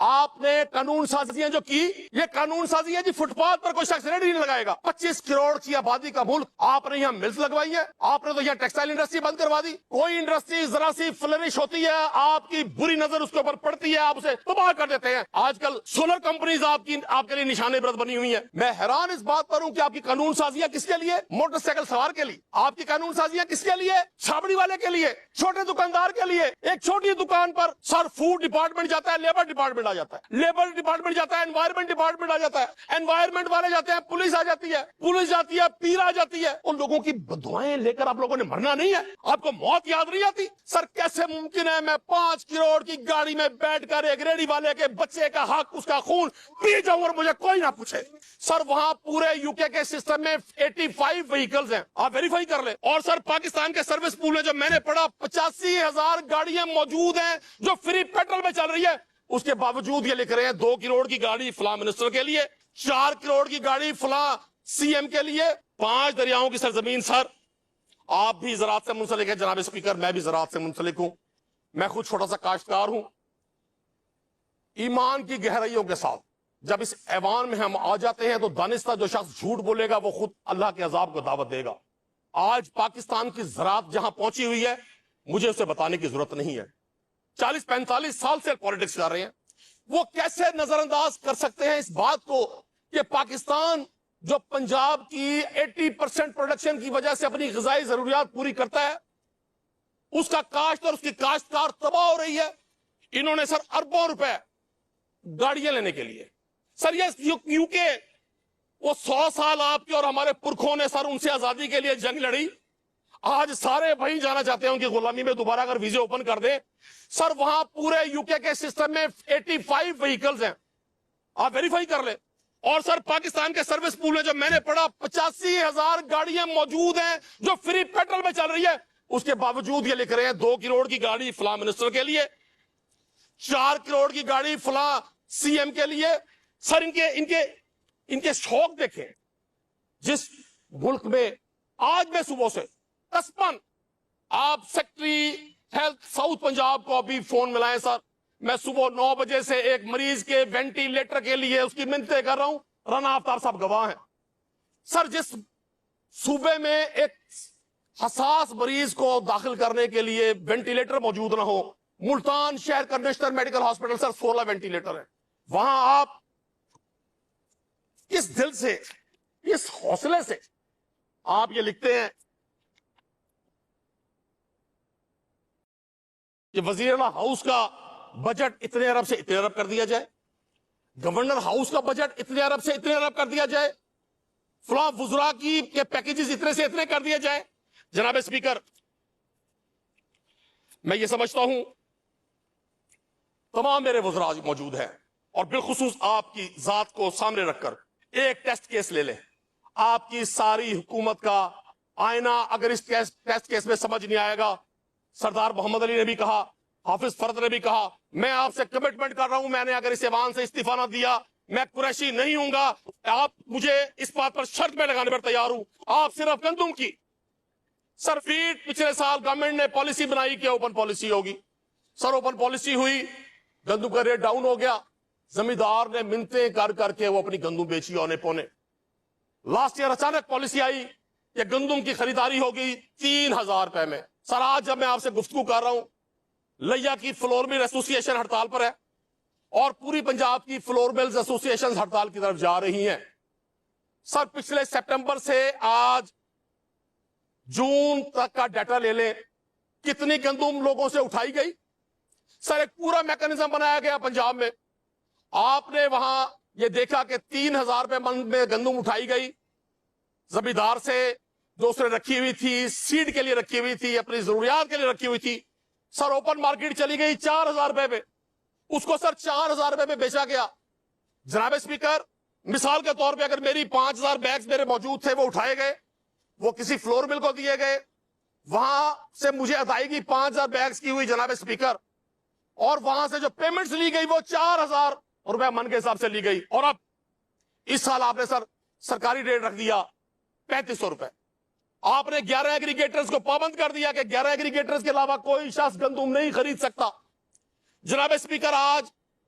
آپ نے قانون سازیاں جو کی، یہ قانون سازی ہے جی فٹ پاتھ پر کوئی شخص ریڈی نہیں لگائے گا۔ 25 کروڑ کی آبادی کا ملک، آپ نے یہاں ملز لگوائی ہے، آپ نے تو یہاں ٹیکسٹائل انڈسٹری بند کروا دی۔ کوئی انڈسٹری ذرا سی فلرش ہوتی ہے، آپ کی بری نظر اس کے اوپر پڑتی ہے، آپ اسے تباہ کر دیتے ہیں۔ آج کل سولر کمپنیز آپ کے لیے نشان عبرت بنی ہوئی ہیں۔ میں حیران اس بات پر ہوں کہ آپ کی قانون سازیاں کس کے لیے؟ موٹر سائیکل سوار کے لیے۔ آپ کی قانون سازیاں کس کے لیے؟ چھابڑی والے کے لیے، چھوٹے دکاندار کے لیے۔ ایک چھوٹی دکان پر سر فوڈ ڈپارٹمنٹ جاتا ہے، لیبر ڈپارٹمنٹ آ جاتا ہے، لیبر ڈپارٹمنٹ جاتا ہے، انوائرمنٹ ڈپارٹمنٹ آ جاتا ہے، انوائرمنٹ والے جاتے ہیں، پولیس آ جاتی ہے، پولیس جاتی ہے، پیر آ جاتی ہے۔ ان لوگوں کی بدوائیں لے کر آپ لوگوں نے مرنا نہیں ہے؟ آپ کو موت یاد نہیں آتی؟ سر کیسے ممکن ہے میں 5 کروڑ کی گاڑی میں بیٹھ کر ایک ریڑھی والے کے بچے کا حق، اس کا خون پی جاؤں اور مجھے کوئی نہ پوچھے؟ سر وہاں پورے یو کے سسٹم میں 85 وہیکلز ہیں، آپ ویریفائی کر لیں۔ اور سر پاکستان کے سروس پول میں جو میں نے پڑھا 85,000 گاڑیاں موجود ہیں جو فری پیٹرول میں چل رہی ہے، اس کے باوجود یہ لکھ رہے ہیں 2 کروڑ کی گاڑی فلاں منسٹر کے لیے، 4 کروڑ کی گاڑی فلاں سی ایم کے لیے۔ 5 دریاؤں کی سرزمین سر، آپ بھی زراعت سے منسلک ہیں جناب اسپیکر، میں بھی زراعت سے منسلک ہوں، میں خود چھوٹا سا کاشتکار ہوں۔ ایمان کی گہرائیوں کے ساتھ جب اس ایوان میں ہم آ جاتے ہیں تو دانستہ جو شخص جھوٹ بولے گا وہ خود اللہ کے عذاب کو دعوت دے گا۔ آج پاکستان کی زراعت جہاں پہنچی ہوئی ہے، مجھے اسے بتانے کی ضرورت نہیں ہے۔ 40-45 سال سے پالیٹکس کر رہے ہیں، وہ کیسے نظر انداز کر سکتے ہیں اس بات کو کہ پاکستان جو پنجاب کی 80% پروڈکشن کی وجہ سے اپنی غذائی ضروریات پوری کرتا ہے، اس کا کاشت اور اس کی کاشتکار تباہ ہو رہی ہے۔ انہوں نے سر اربوں روپے گاڑیاں لینے کے لیے، سر یہ کیونکہ وہ 100 سال آپ کے اور ہمارے پرکھوں نے سر ان سے آزادی کے لیے جنگ لڑی، آج سارے وہیں جانا چاہتے ہیں ان کی غلامی میں دوبارہ اگر ویزے اوپن کر دیں۔ سر وہاں پورے یو کے سسٹم میں 85 وہیکلز ہیں، آپ ویریفائی کر لیں۔ اور سر پاکستان کے سروس پول میں جو میں نے پڑھا 85,000 گاڑیاں موجود ہیں جو فری پیٹرول میں چل رہی ہے، اس کے باوجود یہ لکھ رہے ہیں 2 کروڑ کی گاڑی فلاں منسٹر کے لیے، 4 کروڑ کی گاڑی فلاں سی ایم کے لیے۔ سر ان کے شوق دیکھیں۔ جس ملک میں آج میں صبح سے قسماً، آپ سیکٹری ہیلتھ ساؤتھ پنجاب کو ابھی فون ملائیں سر، میں صبح 9 بجے سے ایک مریض کے وینٹیلیٹر کے لیے اس کی منتیں کر رہا ہوں، رانا آفتاب صاحب گواہ ہیں۔ سر جس صوبے میں ایک حساس مریض کو داخل کرنے کے لیے وینٹیلیٹر موجود نہ ہو، ملتان شہر کا نیشنل میڈیکل ہاسپٹل سر 16 وینٹیلیٹر ہے، وہاں آپ کس دل سے، اس حوصلے سے آپ یہ لکھتے ہیں کہ وزیر اعلیٰ ہاؤس کا بجٹ اتنے ارب سے اتنے ارب کر دیا جائے، گورنر ہاؤس کا بجٹ اتنے ارب سے اتنے ارب کر دیا جائے، فلاں وزراء کی کے پیکیجز اتنے سے اتنے کر دیے جائے۔ جناب اسپیکر، میں یہ سمجھتا ہوں تمام میرے وزراء موجود ہیں، اور بالخصوص آپ کی ذات کو سامنے رکھ کر ایک ٹیسٹ کیس لے لیں۔ آپ کی ساری حکومت کا آئینہ اگر اس ٹیسٹ کیس میں سمجھ نہیں آئے گا، سردار محمد علی نے بھی کہا، حافظ فرد نے بھی کہا، میں آپ سے کمٹمنٹ کر رہا ہوں، میں نے اگر اس ایوان سے استعفیٰ نہ دیا میں قریشی نہیں ہوں گا۔ آپ مجھے اس بات پر شرط میں لگانے پر تیار ہوں، آپ صرف گندم کی سر فیڈ پچھلے سال گورنمنٹ نے پالیسی بنائی کہ اوپن پالیسی ہوگی، سر اوپن پالیسی ہوئی، گندم کا ریٹ ڈاؤن ہو گیا، زمیندار نے منتیں کر کر کے وہ اپنی گندم بیچی اونے پونے۔ لاسٹ ایئر اچانک پالیسی آئی کہ گندم کی خریداری ہوگی 3,000 روپے میں۔ سر آج جب میں آپ سے گفتگو کر رہا ہوں، لیا کی فلور مل ایسوسی ایشن ہڑتال پر ہے اور پوری پنجاب کی فلور ملز ایسوسی ایشن ہڑتال کی طرف جا رہی ہیں۔ سر پچھلے سپٹمبر سے آج جون تک کا ڈیٹا لے لیں، کتنی گندم لوگوں سے اٹھائی گئی۔ سر ایک پورا میکانزم بنایا گیا پنجاب میں، آپ نے وہاں یہ دیکھا کہ 3,000 روپے من میں گندم اٹھائی گئی زمیندار سے، جو اس نے رکھی ہوئی تھی، سیڈ کے لیے رکھی ہوئی تھی، اپنی ضروریات کے لیے رکھی ہوئی تھی۔ سر اوپن مارکیٹ چلی گئی 4,000 روپے پہ، اس کو سر 4,000 روپے پہ بیچا گیا۔ جناب اسپیکر، مثال کے طور پہ اگر میری 5,000 بیگز میرے موجود تھے، وہ اٹھائے گئے، وہ کسی فلور مل کو دیے گئے، وہاں سے مجھے ادائیگی 5,000 بیگز کی ہوئی جناب اسپیکر، اور وہاں سے جو پیمنٹس لی گئی وہ 4,000 روپے من کے حساب سے لی گئی، اور اب اس سال آپ نے سر سرکاری ریٹ رکھ دیا 3,500 روپے۔ آپ نے 11 ایگریگیٹرز کو پابند کر دیا کہ 11 ایگریگیٹرز کے علاوہ کوئی شخص گندم نہیں خرید سکتا۔ جناب اسپیکر، آج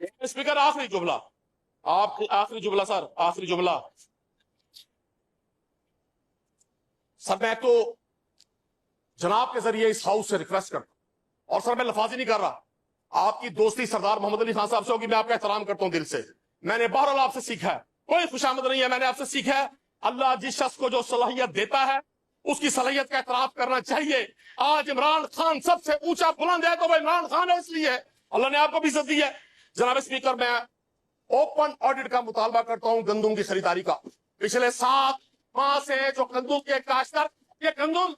اسپیکر آخری جملہ، آپ آخری جملہ سر، آخری جملہ سر، میں تو جناب کے ذریعے اس ہاؤس سے ریکویسٹ کرتا ہوں، اور سر میں لفاظی نہیں کر رہا، آپ کی دوستی سردار محمد علی خان صاحب سے ہوگی، میں آپ کا احترام کرتا ہوں دل سے، میں نے بہرحال آپ سے سیکھا ہے، کوئی خوشامد نہیں ہے، میں نے آپ سے سیکھا ہے اللہ جس شخص کو جو صلاحیت دیتا ہے اس کی صلاحیت کا اعتراف کرنا چاہیے۔ آج عمران خان سب سے اونچا بلند ہے تو وہ عمران خان ہے، اس لیے اللہ نے آپ کو بھی عزت دی ہے۔ جناب اسپیکر، میں اوپن آڈٹ کا مطالبہ کرتا ہوں گندم کی خریداری کا۔ پچھلے 7 ماہ سے جو گندم کے کاشتکار یہ گندم